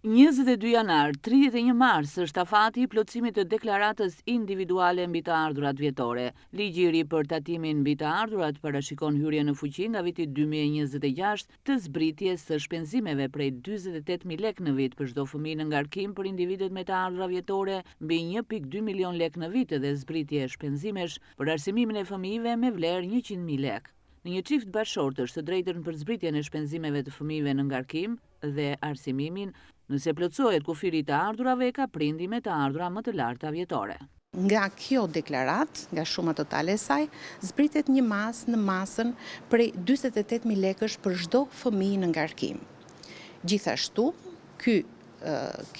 22 janar, 31 mars është afati i plotësimit të deklaratës individuale mbi të ardhurat vjetore. Ligji i ri për tatimin mbi të ardhurat parashikon hyrjen në fuqi nga viti 2026 të zbritjes së shpenzimeve prej 48.000 lek në vit për çdo fëmijë në ngarkim për individet me të ardhura vjetore mbi 1.2 milion lek në vit dhe zbritje shpenzimesh për arsimimin e fëmijëve me vlerë 100.000 lek. Në një çift bashkëshortësh të drejtën për zbritjen e shpenzimeve të fëmijëve në ngarkim dhe arsimimin, nëse plotësohet kufiri i të ardhurave, ka prindi me të ardhura më të larta vjetore. Nga kjo deklarat, nga shuma totale e saj, zbritet një masë në masën prej 48.000 lekësh për çdo fëmijë në ngarkim. Gjithashtu, ky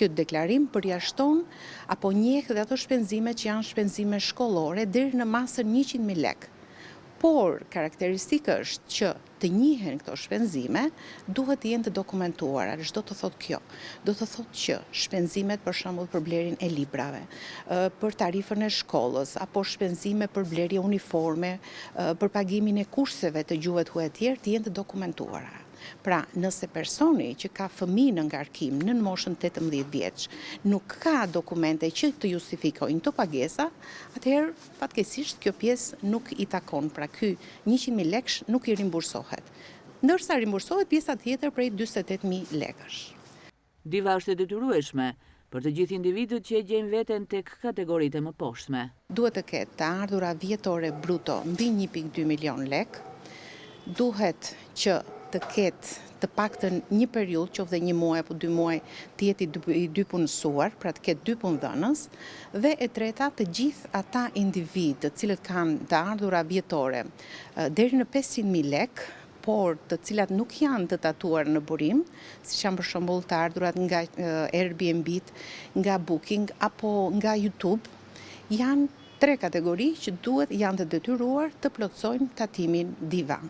deklarim përjashton apo njeh dhe ato shpenzime që janë shpenzime shkollore deri në masën 100.000 lekë. Por karakteristika është që të njihen këto shpenzime duhet të jenë të dokumentuara. Çdo të thotë kjo? Do të thotë që shpenzimet për shembull për blerjen e librave, për tarifën e shkollës, apo shpenzime për blerje uniforme, për pagimin e kurseve të gjuhët huaj të tjerë të jenë të dokumentuara. Pra, nëse personi që ka fëmijë në ngarkim në moshën 18 vjeç nuk ka dokumente që të justifikojnë këto pagesa, atëherë fatkeqësisht kjo pjesë nuk i takon. Pra, ky 100.000 lekësh nuk i rimbursohet. Ndërsa rimbursohet pjesa tjetër prej 48.000 lekësh. Diva është e detyrueshme për të gjithë individët që e gjejnë veten tek kategoritë më poshtme. Duhet të ketë të ardhura vjetore bruto mbi 1.2 milion lek. Duhet që të ketë të paktën një periudhë, qoftë një muaj apo 2 muaj, të jetë i dy punësuar, pra të ketë 2 punëdhënës, dhe e treta të gjithë ata individ të cilët kanë të ardhura vjetore deri në 500.000 lek, por të cilat nuk janë të tatuar në burim, siç janë për shembull të ardhurat nga Airbnb, nga Booking apo nga YouTube, janë 3 kategori që janë të detyruar të plotësojnë tatimin diva.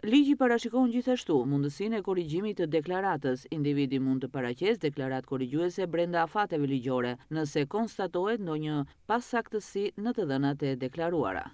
Ligji parashikon gjithashtu mundësinë e korrigjimit të deklaratës. Individi mund të paraqesë deklaratë korrigjuese brenda afateve ligjore, nëse konstatohet ndonjë pasaktësi në të dhënat e deklaruara.